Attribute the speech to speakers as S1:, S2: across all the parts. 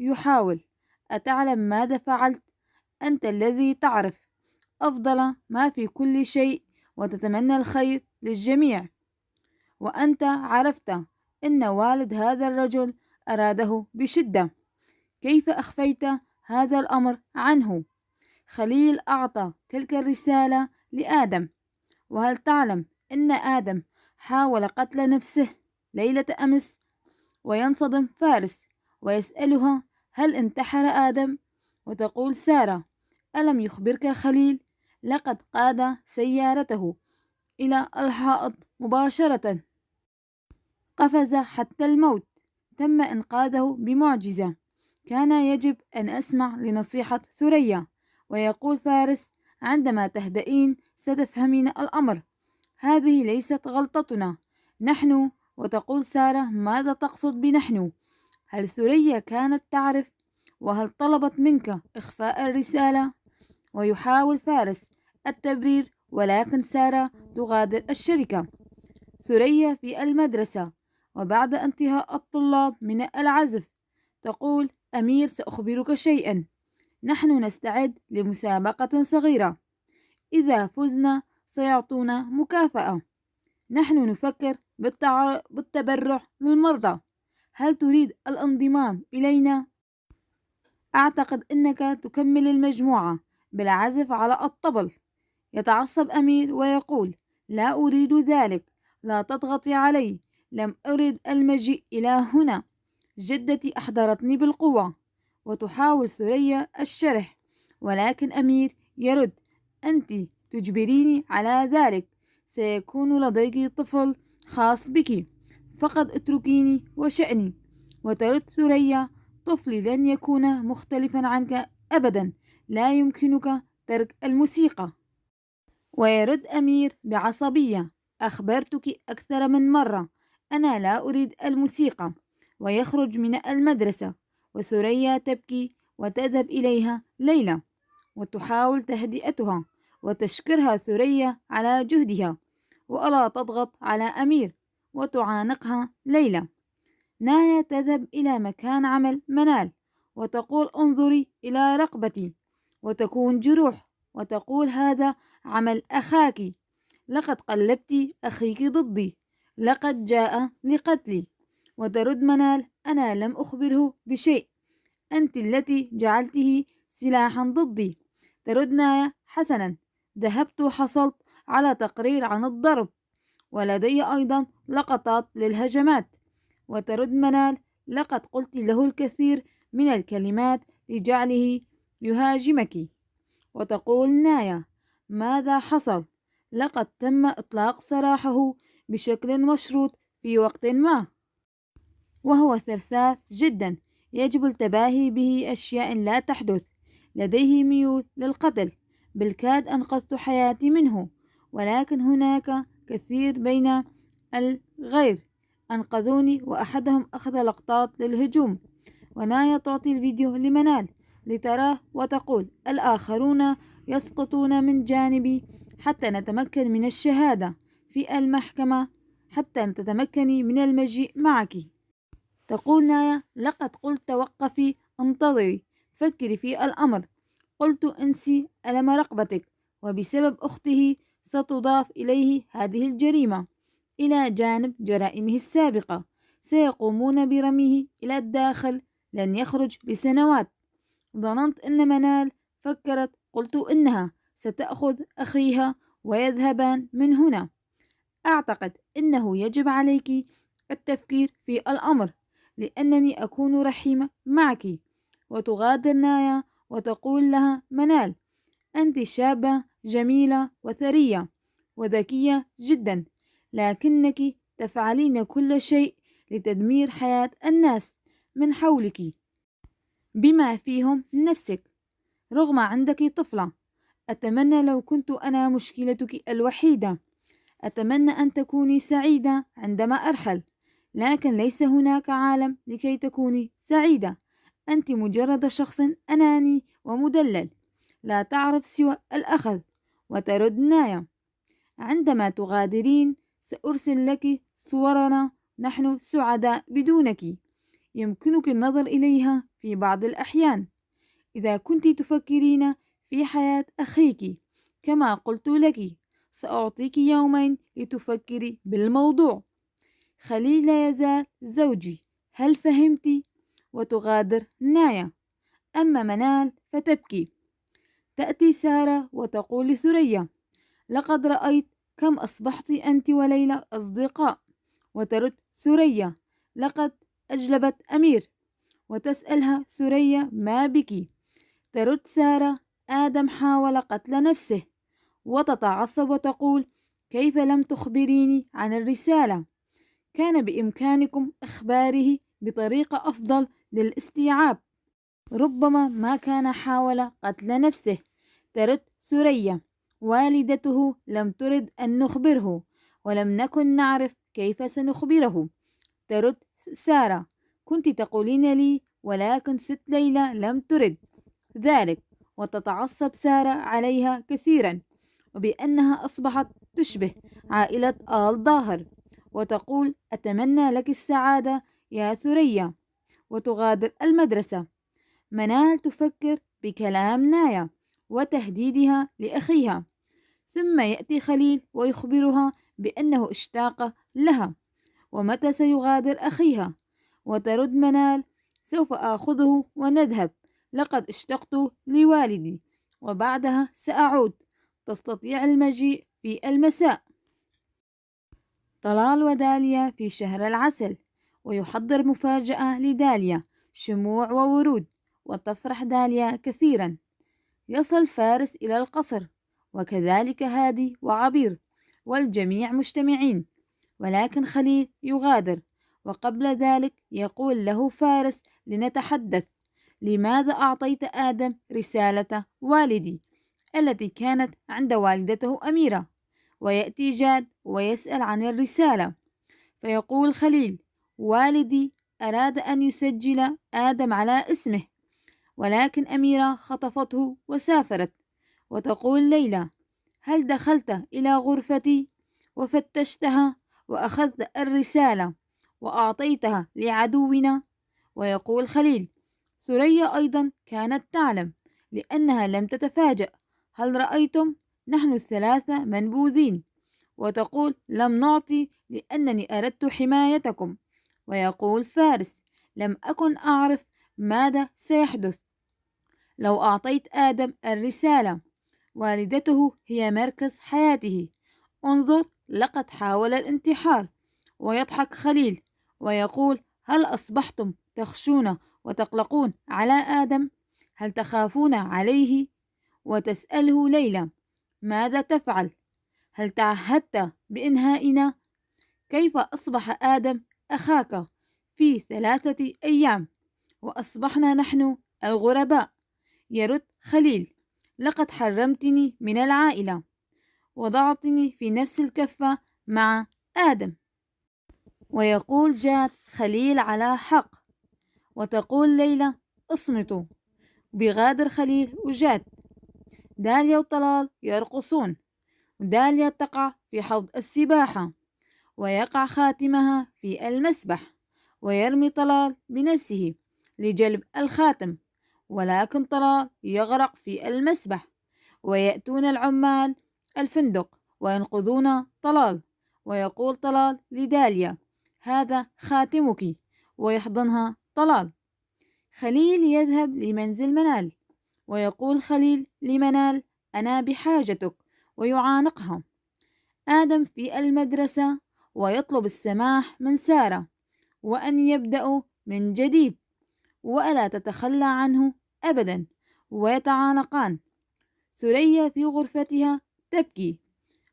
S1: يحاول: أتعلم ماذا فعلت؟ أنت الذي تعرف أفضل ما في كل شيء وتتمنى الخير للجميع، وأنت عرفت أن والد هذا الرجل أراده بشدة. كيف أخفيت هذا الأمر عنه؟ خليل أعطى تلك الرسالة لآدم. وهل تعلم أن آدم حاول قتل نفسه ليلة أمس؟ وينصدم فارس ويسألها: هل انتحر آدم؟ وتقول سارة: ألم يخبرك خليل؟ لقد قاد سيارته إلى الحائط مباشرة، قفز حتى الموت، تم إنقاذه بمعجزة. كان يجب أن أسمع لنصيحة ثريا. ويقول فارس: عندما تهدئين ستفهمين الأمر، هذه ليست غلطتنا نحن. وتقول سارة: ماذا تقصد بنحن؟ هل ثريا كانت تعرف؟ وهل طلبت منك إخفاء الرسالة؟ ويحاول فارس التبرير، ولكن سارة تغادر الشركة. ثريا في المدرسة، وبعد انتهاء الطلاب من العزف تقول: أمير، سأخبرك شيئا. نحن نستعد لمسابقة صغيرة، إذا فزنا سيعطونا مكافأة. نحن نفكر بالتبرع للمرضى. هل تريد الانضمام إلينا؟ أعتقد أنك تكمل المجموعة بالعزف على الطبل. يتعصب أمير ويقول: لا أريد ذلك، لا تضغطي علي، لم أرد المجيء إلى هنا، جدتي أحضرتني بالقوة. وتحاول ثريا الشرح، ولكن أمير يرد: أنت تجبريني على ذلك، سيكون لديك طفل خاص بك، فقط اتركيني وشأني. وترد ثريا: طفلي لن يكون مختلفا عنك أبدا، لا يمكنك ترك الموسيقى. ويرد أمير بعصبية: أخبرتك أكثر من مرة، أنا لا أريد الموسيقى. ويخرج من المدرسة، وثريا تبكي وتذهب إليها ليلى وتحاول تهدئتها، وتشكرها ثريا على جهدها، وألا تضغط على أمير، وتعانقها ليلى. نايا تذهب إلى مكان عمل منال وتقول: انظري إلى رقبتي، وتكون جروح، وتقول: هذا عمل أخاك، لقد قلبت أخيك ضدي، لقد جاء لقتلي. وترد منال: أنا لم أخبره بشيء، أنت التي جعلته سلاحا ضدي. ترد نايا: حسنا، ذهبت وحصلت على تقرير عن الضرب، ولدي أيضا لقطات للهجمات. وترد منال: لقد قلت له الكثير من الكلمات لجعله يهاجمك. وتقول نايا: ماذا حصل؟ لقد تم إطلاق سراحه بشكل مشروط في وقت ما، وهو ثرثار جدا، يجب التباهي به أشياء لا تحدث، لديه ميول للقتل، بالكاد أنقذت حياتي منه، ولكن هناك كثير بين الغير أنقذوني، وأحدهم أخذ لقطات للهجوم. ونايا تعطي الفيديو لمنال لتراه وتقول: الآخرون يسقطون من جانبي حتى نتمكن من الشهادة في المحكمة، حتى تتمكني من المجيء معك. تقول نايا: لقد قلت توقفي، انتظري، فكري في الأمر. قلت: انسي ألم رقبتك، وبسبب أخته ستضاف إليه هذه الجريمة إلى جانب جرائمه السابقة، سيقومون برميه إلى الداخل، لن يخرج لسنوات. ظننت أن منال فكرت، قلت إنها ستأخذ أخيها ويذهبان من هنا. أعتقد أنه يجب عليك التفكير في الأمر، لأنني أكون رحيمة معك. وتغادر نايا وتقول لها منال: أنت شابة جميلة وثرية وذكية جدا، لكنك تفعلين كل شيء لتدمير حياة الناس من حولك بما فيهم نفسك، رغم عندك طفلة. أتمنى لو كنت أنا مشكلتك الوحيدة. أتمنى أن تكوني سعيدة عندما أرحل، لكن ليس هناك عالم لكي تكوني سعيدة. أنت مجرد شخص أناني ومدلل، لا تعرف سوى الأخذ. وترد نايا: عندما تغادرين سأرسل لك صورنا، نحن سعداء بدونك. يمكنك النظر إليها في بعض الأحيان إذا كنت تفكرين في حياة أخيك كما قلت لك. سأعطيك يومين لتفكري بالموضوع. خليل لا يزال زوجي، هل فهمت؟ وتغادر نايا. أما منال فتبكي. تأتي سارة وتقول لثريا: لقد رأيت كم أصبحت أنت وليلى أصدقاء. وترد ثريا: لقد أجلبت أمير. وتسألها ثريا: ما بك؟ ترد سارة: آدم حاول قتل نفسه. وتتعصب وتقول: كيف لم تخبريني عن الرسالة؟ كان بإمكانكم إخباره بطريقة أفضل للاستيعاب. ربما ما كان حاول قتل نفسه. ترد ثريا: والدته لم ترد أن نخبره، ولم نكن نعرف كيف سنخبره. ترد سارة: كنت تقولين لي، ولكن ست ليلى لم ترد ذلك. وتتعصب سارة عليها كثيرا، وبأنها أصبحت تشبه عائلة آل ظاهر، وتقول: أتمنى لك السعادة يا ثريا. وتغادر المدرسة. منال تفكر بكلام نايا وتهديدها لأخيها. ثم يأتي خليل ويخبرها بأنه اشتاق لها ومتى سيغادر أخيها. وترد منال: سوف آخذه ونذهب، لقد اشتقت لوالدي، وبعدها سأعود. تستطيع المجيء في المساء. طلال وداليا في شهر العسل، ويحضر مفاجأة لداليا، شموع وورود، وتفرح داليا كثيرا. يصل فارس إلى القصر، وكذلك هادي وعبير، والجميع مجتمعين، ولكن خليل يغادر. وقبل ذلك يقول له فارس: لنتحدث. لماذا أعطيت آدم رسالة والدي التي كانت عند والدته أميرة؟ ويأتي جاد ويسأل عن الرسالة، فيقول خليل: والدي أراد أن يسجل آدم على اسمه، ولكن أميرة خطفته وسافرت. وتقول ليلى: هل دخلت إلى غرفتي وفتشتها وأخذت الرسالة وأعطيتها لعدونا؟ ويقول خليل: ثريا أيضا كانت تعلم، لأنها لم تتفاجأ. هل رأيتم؟ نحن الثلاثة منبوذين. وتقول: لم نعطي لأنني أردت حمايتكم. ويقول فارس: لم أكن أعرف ماذا سيحدث لو أعطيت آدم الرسالة. والدته هي مركز حياته. انظر، لقد حاول الانتحار. ويضحك خليل ويقول: هل أصبحتم تخشون وتقلقون على آدم؟ هل تخافون عليه؟ وتسأله ليلى: ماذا تفعل؟ هل تعهدت بإنهائنا؟ كيف أصبح آدم أخاك في 3 أيام وأصبحنا نحن الغرباء؟ يرد خليل: لقد حرمتني من العائلة، وضعتني في نفس الكفة مع آدم. ويقول جاد: خليل على حق. وتقول ليلى: اصمتوا. بغادر خليل وجاد. داليا وطلال يرقصون. داليا تقع في حوض السباحة، ويقع خاتمها في المسبح، ويرمي طلال بنفسه لجلب الخاتم، ولكن طلال يغرق في المسبح. ويأتون العمال الفندق وينقذون طلال. ويقول طلال لداليا: هذا خاتمك. ويحضنها طلال. خليل يذهب لمنزل منال، ويقول خليل لمنال: أنا بحاجتك. ويعانقها. آدم في المدرسة، ويطلب السماح من سارة وأن يبدأوا من جديد وألا تتخلى عنه أبدا، ويتعانقان. ثريا في غرفتها تبكي،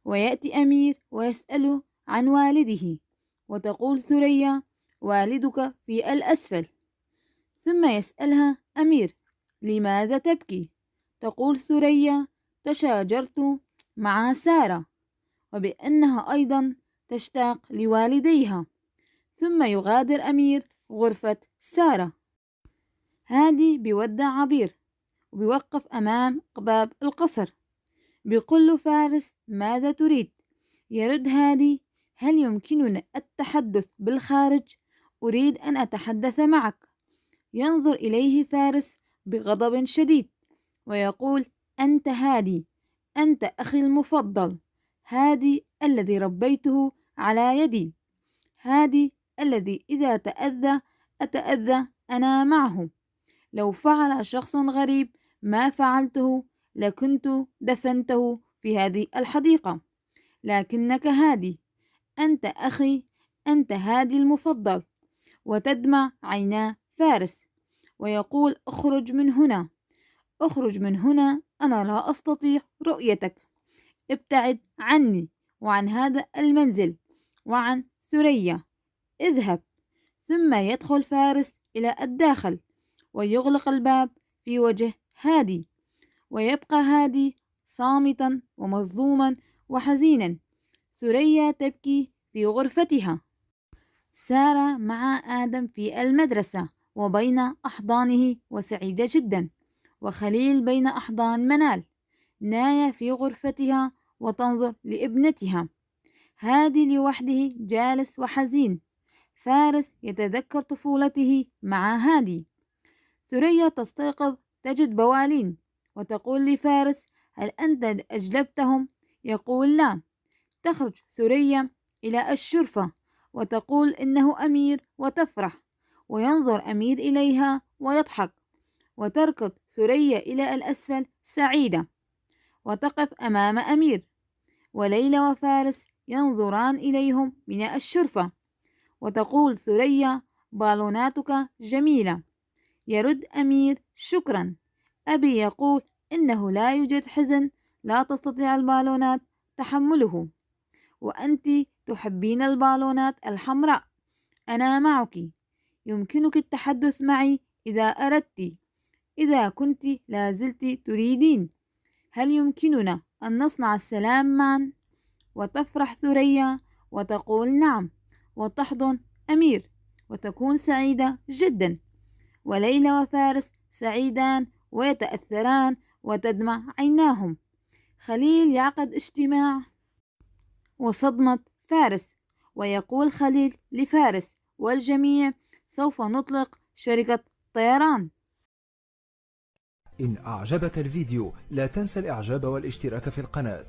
S1: ويأتي أمير ويسأل عن والده، وتقول ثريا: والدك في الأسفل. ثم يسألها أمير: لماذا تبكي؟ تقول ثريا: تشاجرت مع سارة، وبأنها أيضا تشتاق لوالديها. ثم يغادر أمير غرفة سارة. هادي بيودع عبير، وبيوقف أمام باب القصر، بيقول له فارس: ماذا تريد؟ يرد هادي: هل يمكننا التحدث بالخارج؟ أريد أن أتحدث معك. ينظر إليه فارس بغضب شديد ويقول: أنت هادي، أنت أخي المفضل، هادي الذي ربيته على يدي، هادي الذي إذا تأذى أتأذى أنا معه. لو فعل شخص غريب ما فعلته لكنت دفنته في هذه الحديقة، لكنك هادي، أنت أخي، أنت هادي المفضل. وتدمع عينا فارس ويقول: اخرج من هنا، اخرج من هنا، أنا لا أستطيع رؤيتك، ابتعد عني وعن هذا المنزل وعن ثريا، اذهب. ثم يدخل فارس إلى الداخل ويغلق الباب في وجه هادي، ويبقى هادي صامتا ومصدوما وحزينا. ثريا تبكي في غرفتها. سار مع آدم في المدرسة وبين أحضانه وسعيدة جدا، وخليل بين أحضان منال. نايا في غرفتها وتنظر لابنتها. هادي لوحده جالس وحزين. فارس يتذكر طفولته مع هادي. ثريا تستيقظ تجد بوالين وتقول لفارس: هل أنت أجلبتهم؟ يقول: لا. تخرج ثريا إلى الشرفة وتقول إنه أمير وتفرح، وينظر أمير إليها ويضحك، وتركض ثريا إلى الأسفل سعيدة وتقف أمام أمير، وليلى وفارس ينظران إليهم من الشرفة. وتقول ثريا: بالوناتك جميلة. يرد أمير: شكرا. أبي يقول إنه لا يوجد حزن لا تستطيع البالونات تحمله، وأنت تحبين البالونات الحمراء. أنا معك، يمكنك التحدث معي إذا أردت، إذا كنت لازلت تريدين. هل يمكننا أن نصنع السلام معا؟ وتفرح ثريا وتقول نعم، وتحضن أمير وتكون سعيدة جدا. وليلى وفارس سعيدان ويتأثران وتدمع عيناهم. خليل يعقد اجتماع وصدمة فارس، ويقول خليل لفارس والجميع: سوف نطلق شركة طيران.
S2: إن أعجبك الفيديو لا تنسى الإعجاب والاشتراك في القناة.